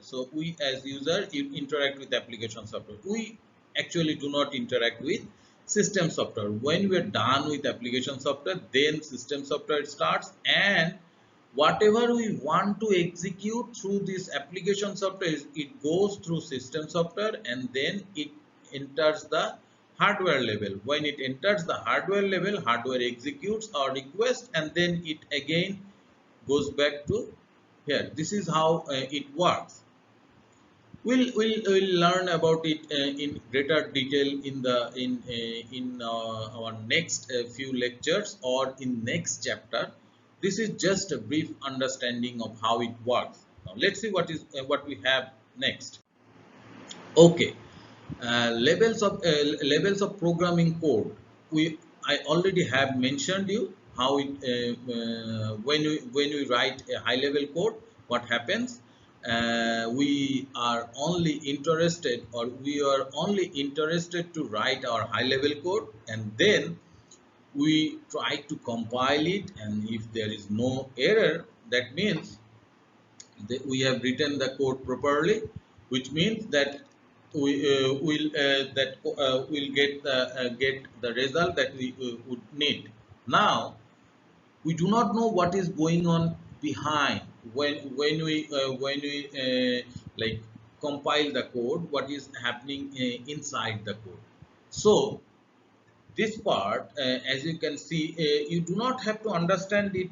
So we as user interact with application software. We actually do not interact with system software. When we are done with application software, then system software starts, and whatever we want to execute through this application software, it goes through system software, and then it enters the hardware level. When it enters the hardware level, hardware executes our request, and then it again goes back to here. This is how it works. We'll learn about it in greater detail in the in our next few lectures or in next chapter. This is just a brief understanding of how it works. Now let's see what we have next. Okay, levels of programming code. I already have mentioned you how it when we write a high level code, what happens. We are only interested, or we are only interested to write our high level code, and then we try to compile it, and if there is no error, that means that we have written the code properly, which means that we will get the result that we would need. Now we do not know what is going on behind when we like compile the code, what is happening inside the code. So this part, as you can see, you do not have to understand it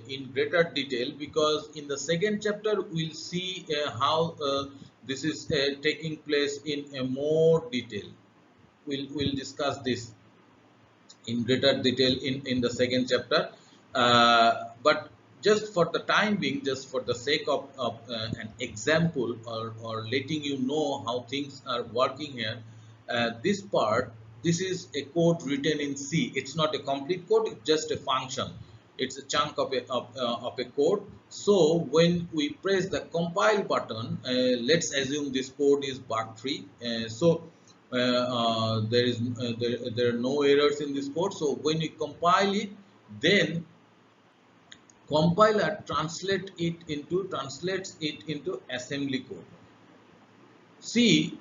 in greater detail, because in the second chapter we'll see how this is taking place in more detail. We'll discuss this in greater detail in the second chapter, but just for the time being, just for the sake of an example, or letting you know how things are working here, this part, this is a code written in C. It's not a complete code, it's just a function. It's a chunk of a code. So when we press the compile button, let's assume this code is bug free. There are no errors in this code. So when you compile it, then compiler translates it into assembly code. See,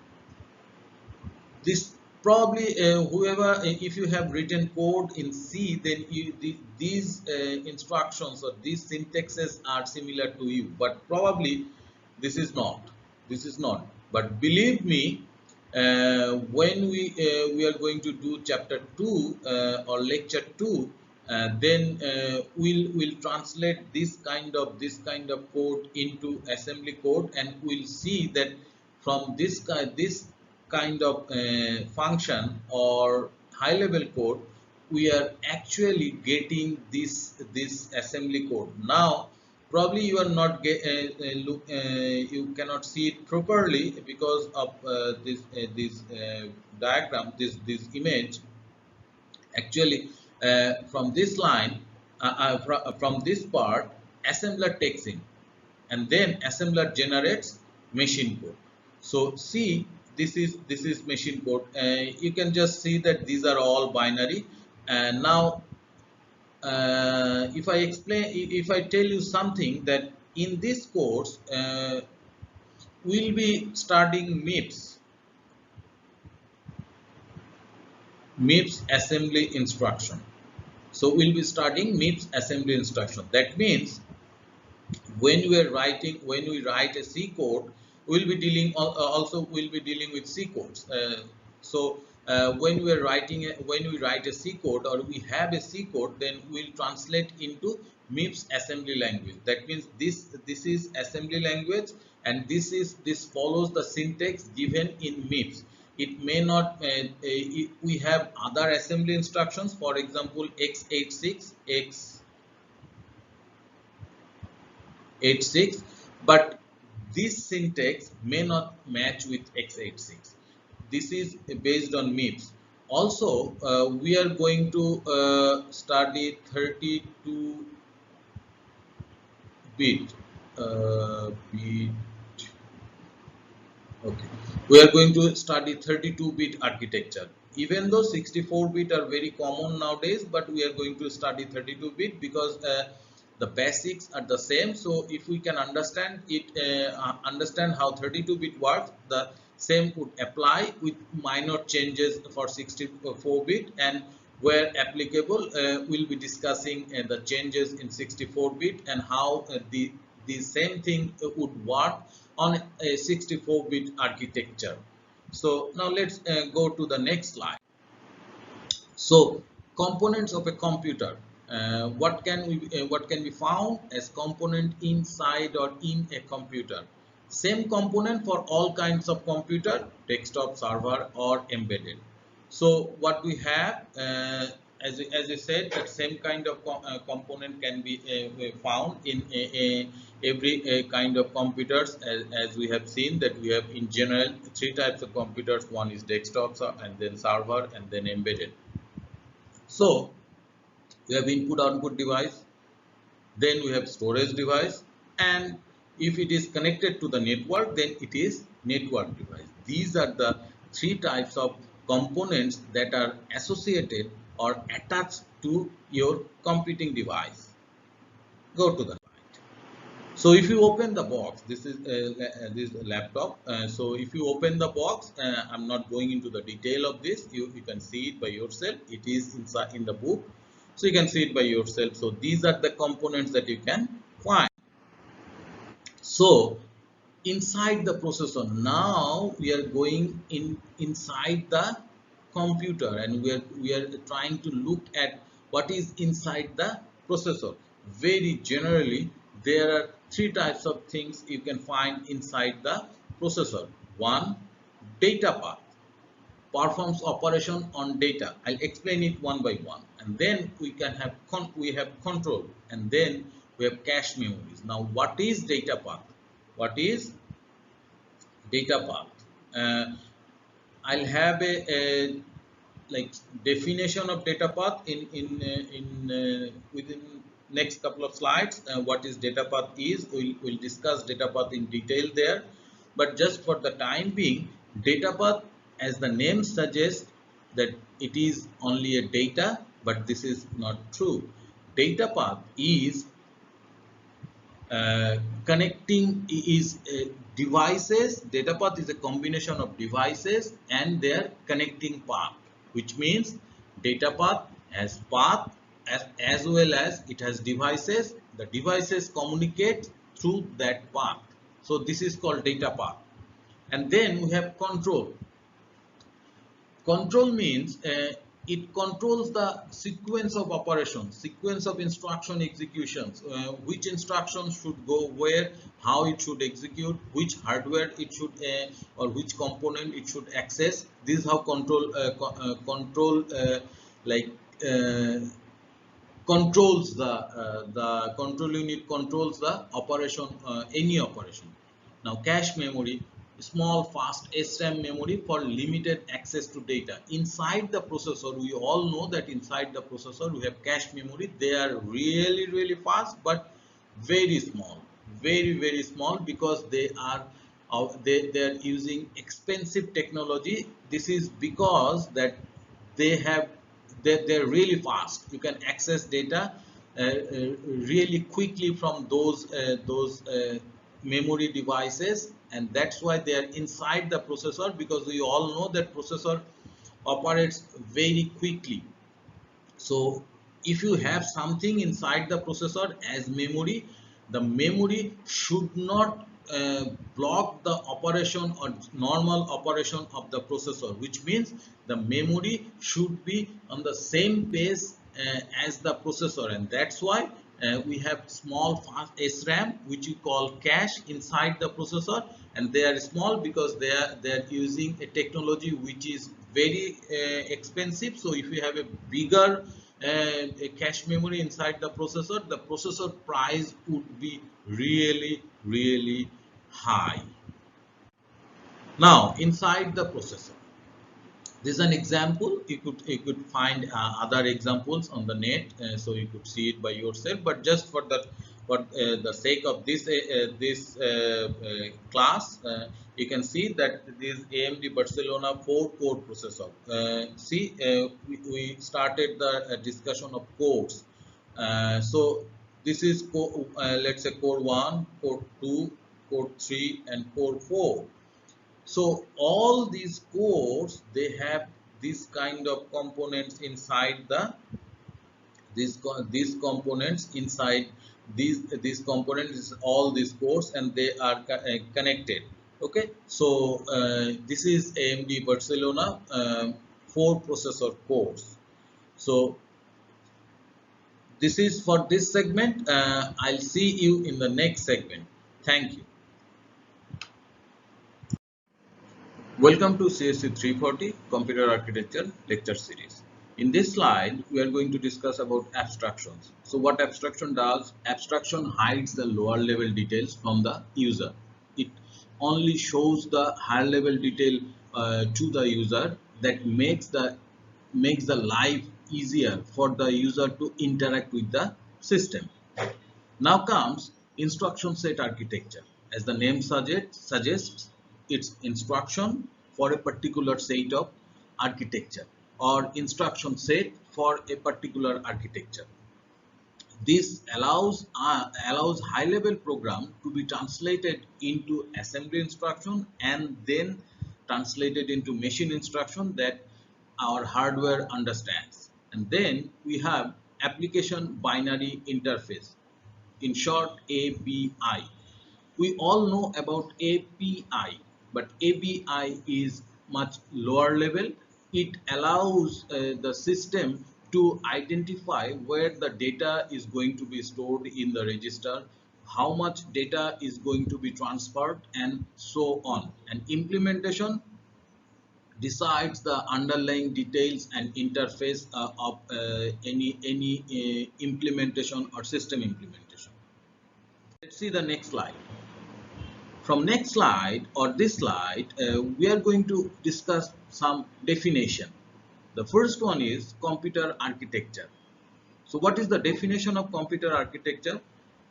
this probably whoever, if you have written code in C, then these instructions or these syntaxes are similar to you, but probably this is not. This is not. But believe me, when we are going to do chapter 2 or lecture 2, then we'll translate this kind of code into assembly code, and we'll see that from this kind of function or high level code, we are actually getting this assembly code. Now probably you are not you cannot see it properly because of this diagram, this image. Actually, from this line, from this part, assembler takes in, and then assembler generates machine code. So see, this is machine code. You can just see that these are all binary. And now if I tell you something, that in this course we'll be studying MIPS assembly instruction. So we'll be studying MIPS assembly instruction. That means when we write a C code, we'll be dealing with C codes. When we write a C code, or we have a C code, then we'll translate into MIPS assembly language. That means this is assembly language, and this follows the syntax given in MIPS. It may not we have other assembly instructions, for example x86, x86, but this syntax may not match with x86. This is based on MIPS. Also, we are going to study 32 bit. Okay, we are going to study 32-bit architecture. Even though 64-bit are very common nowadays, but we are going to study 32-bit because the basics are the same. So if we can understand it, understand how 32-bit works, the same would apply with minor changes for 64-bit, and where applicable, we'll be discussing the changes in 64-bit and how the same thing would work on a 64-bit architecture. So now let's go to the next slide. So components of a computer. What can be found as component inside or in a computer? Same component for all kinds of computer, desktop, server, or embedded. So what we have, as I said, that same kind of component can be found in every kind of computers, as we have seen that we have in general three types of computers. One is desktop, and then server, and then embedded. So we have input output device, then we have storage device, and if it is connected to the network, then it is network device. These are the three types of components that are associated or attached to your computing device. Go to the slide. So if you open the box, this is this laptop. So if you open the box, I'm not going into the detail of this. You can see it by yourself. It is inside in the book, so you can see it by yourself. So these are the components that you can find. So inside the processor, now we are going inside the computer, and we are trying to look at what is inside the processor. Very generally, there are three types of things you can find inside the processor. One, data path, performs operation on data. I'll explain it one by one, and then we can have control, and then we have cache memories. Now what is data path? What is data path? I'll have a like definition of data path within next couple of slides. What is data path is, we'll discuss data path in detail there, but just for the time being, data path, as the name suggests, that it is only a data, but this is not true. Data path is connecting is devices. Data path is a combination of devices and their connecting path, which means data path has path as well as it has devices. The devices communicate through that path. So this is called data path. And then we have control. Control means it controls the sequence of operations, sequence of instruction executions, which instructions should go where, how it should execute, which hardware it should or which component it should access. This is how control like controls the control unit controls the operation, any operation. Now cache memory, small fast SRAM memory for limited access to data inside the processor. We all know that inside the processor we have cache memory. They are really fast, but very small, very small, because they are using expensive technology. This is because that they have they're really fast. You can access data really quickly from those memory devices, and that's why they are inside the processor, because we all know that processor operates very quickly. So if you have something inside the processor as memory, the memory should not block the operation or normal operation of the processor, which means the memory should be on the same pace as the processor, and that's why we have small fast SRAM, which we call cache, inside the processor, and they are small because they are using a technology which is very expensive. So if you have a bigger a cache memory inside the processor price would be really high. Now inside the processor, this is an example. You could find other examples on the net, so you could see it by yourself, but just for the sake of this class, you can see that this AMD Barcelona 4-core processor. See, we started the discussion of cores. So This is let's say core 1, core 2, core 3 and core 4. So all these cores, they have this kind of components inside the these components inside these components is all these cores, and they are connected. Okay, so this is AMD Barcelona 4 processor cores. So this is for this segment. I'll see you in the next segment. Thank you. Welcome to CSC 340 Computer Architecture Lecture Series. In this slide, we are going to discuss about abstractions. So what abstraction does? Abstraction hides the lower level details from the user. It only shows the higher level detail to the user, that makes the life easier for the user to interact with the system. Now comes instruction set architecture. As the name suggests, it's instruction for a particular set of architecture, or instruction set for a particular architecture. This allows high-level program to be translated into assembly instruction and then translated into machine instruction that our hardware understands. And then we have application binary interface, in short ABI. We all know about API, but ABI is much lower level. It allows the system to identify where the data is going to be stored in the register, how much data is going to be transferred, and so on. And implementation decides the underlying details and interface of any implementation or system implementation. Let's see the next slide. From next slide or this slide, we are going to discuss some definition. The first one is computer architecture. So what is the definition of computer architecture?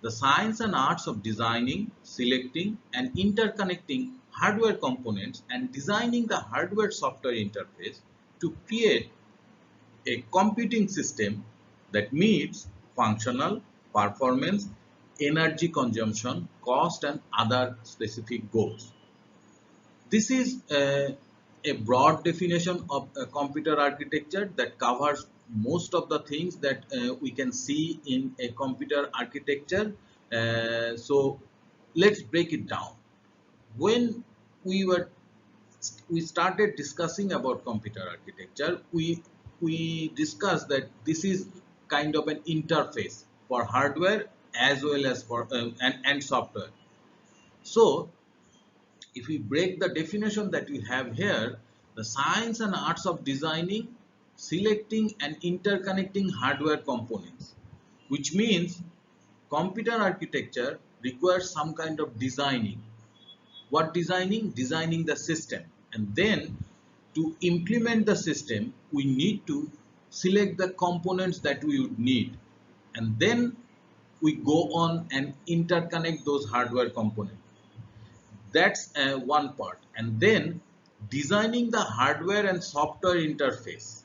The science and arts of designing, selecting and interconnecting hardware components and designing the hardware software interface to create a computing system that meets functional, performance, energy consumption, cost and other specific goals. This is a broad definition of computer architecture that covers most of the things that we can see in a computer architecture. So let's break it down. When we were we started discussing about computer architecture, we discussed that this is kind of an interface for hardware as well as for and software. So if we break the definition that we have here, the science and arts of designing, selecting and interconnecting hardware components, which means computer architecture requires some kind of designing. What designing? Designing the system, and then to implement the system we need to select the components that we would need, and then we go on and interconnect those hardware components. That's one part. And then designing the hardware and software interface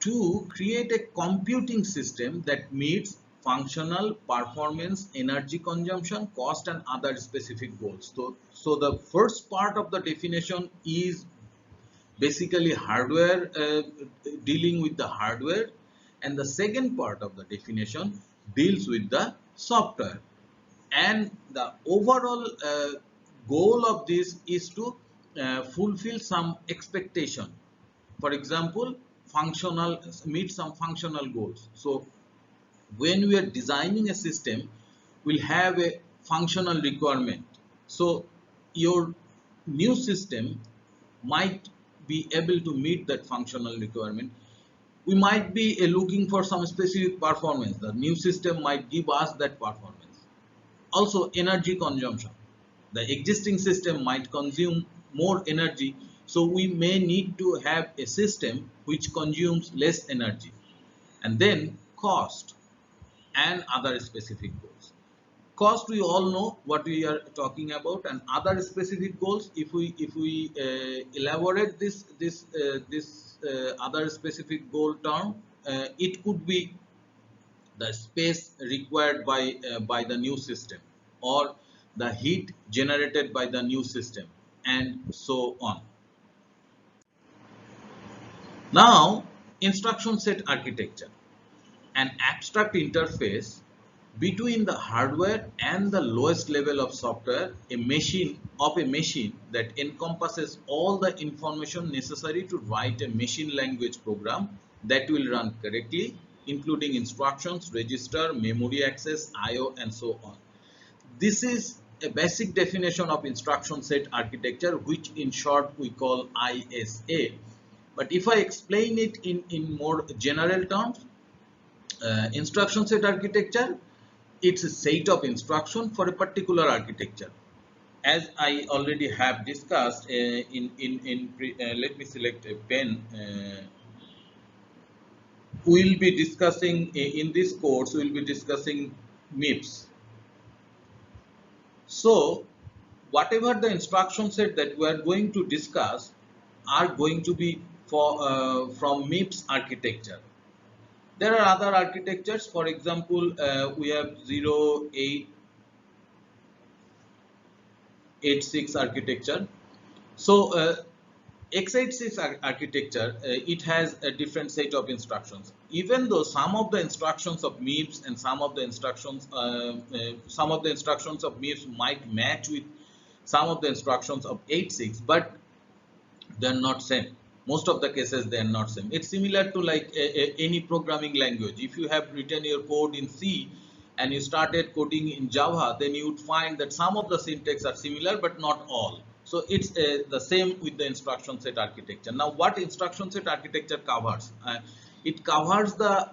to create a computing system that meets functional, performance, energy consumption, cost and other specific goals. So the first part of the definition is basically hardware, dealing with the hardware, and the second part of the definition deals with the software. And the overall goal of this is to fulfill some expectation. For example, functional, meet some functional goals. So when we are designing a system, we'll have a functional requirement. So your new system might be able to meet that functional requirement. We might be looking for some specific performance. The new system might give us that performance. Also energy consumption. The existing system might consume more energy, so we may need to have a system which consumes less energy. And then cost and other specific goals. Cost, we all know what we are talking about, and other specific goals, if we elaborate this other specific goal term, it could be the space required by the new system, or the heat generated by the new system, and so on. Now, instruction set architecture, an abstract interface between the hardware and the lowest level of software, a machine that encompasses all the information necessary to write a machine language program that will run correctly, including instructions, register, memory access, IO, and so on. This is a basic definition of instruction set architecture, which in short we call ISA. But if I explain it in more general terms, instruction set architecture, it's a set of instruction for a particular architecture. As I already have discussed let me select a pen. We'll be discussing in this course. We'll be discussing MIPS. So, whatever the instruction set that we are going to discuss are going to be from MIPS architecture. There are other architectures. For example, we have 0886 architecture. So x86 architecture, it has a different set of instructions. Even though some of the instructions of MIPS and some of the instructions of MIPS might match with some of the instructions of 86, but they are not same. Most of the cases they are not same. It's similar to like any programming language. If you have written your code in C and you started coding in Java, then you would find that some of the syntax are similar but not all. So it's the same with the instruction set architecture. Now, what instruction set architecture covers? It covers the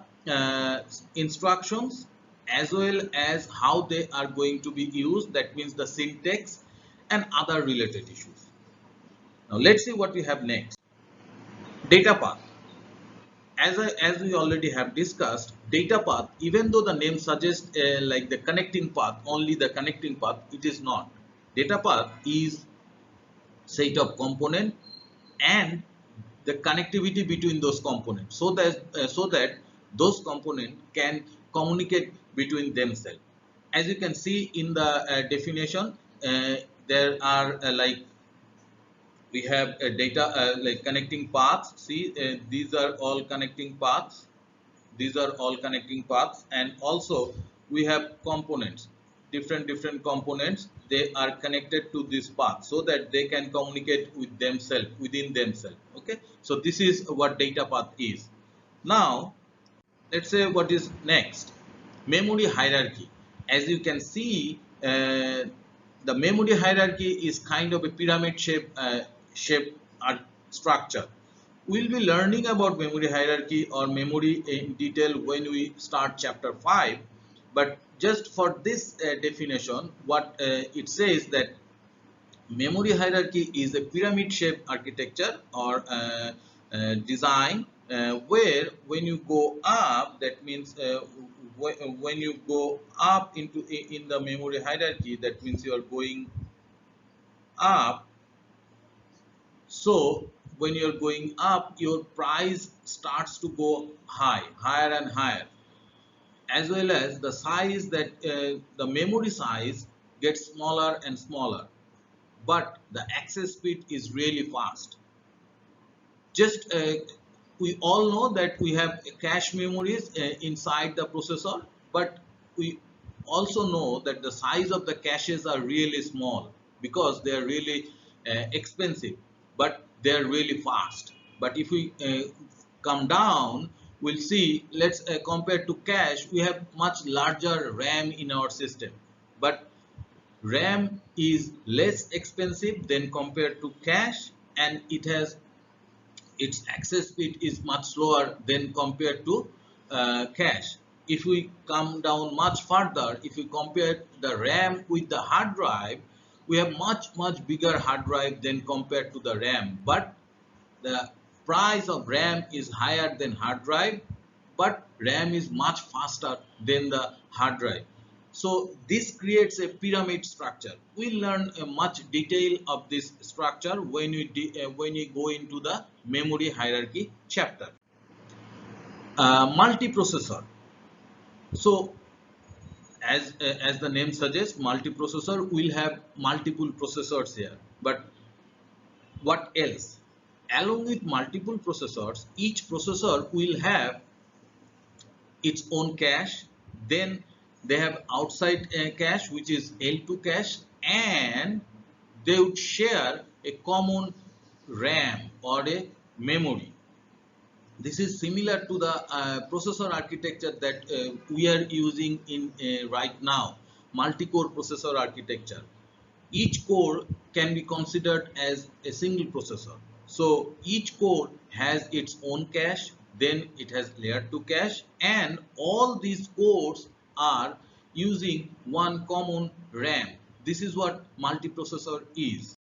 instructions as well as how they are going to be used. That means the syntax and other related issues. Now let's see what we have next. Data path. As we already have discussed, data path, even though the name suggests like the connecting path, only the connecting path, it is not. Data path is set of component and the connectivity between those components, so that those components can communicate between themselves. As you can see in the definition, there are like we have a data like connecting paths. See, these are all connecting paths. These are all connecting paths, and also we have components, different components. They are connected to this path so that they can communicate with themselves, within themselves. Okay, so this is what data path is. Now let's say what is next. Memory hierarchy. As you can see, the memory hierarchy is kind of a pyramid shape structure. We'll be learning about memory hierarchy or memory in detail when we start chapter 5, but just for this definition, what it says that memory hierarchy is a pyramid shaped architecture or design where when you go up, that means when you go up in the memory hierarchy, that means you are going up. So when you're going up, your price starts to go higher and higher, as well as the size that the memory size gets smaller and smaller, but the access speed is really fast. Just we all know that we have cache memories inside the processor, but we also know that the size of the caches are really small because they are really expensive, but they are really fast. But if we come down, we'll see, let's compare to cache, we have much larger RAM in our system, but RAM is less expensive than compared to cache, and it has its access speed is much slower than compared to cache. If we come down much further, if we compare the RAM with the hard drive, we have much bigger hard drive than compared to the RAM, but the price of RAM is higher than hard drive, but RAM is much faster than the hard drive. So this creates a pyramid structure. We'll learn a much detail of this structure when we go into the memory hierarchy chapter. Multiprocessor. So as the name suggests, multiprocessor will have multiple processors here. But what else? Along with multiple processors, each processor will have its own cache. Then they have outside cache, which is L2 cache, and they would share a common RAM or a memory. This is similar to the processor architecture that we are using in right now, multi-core processor architecture. Each core can be considered as a single processor. So each core has its own cache, then it has layer 2 cache, and all these cores are using one common RAM. This is what multiprocessor is.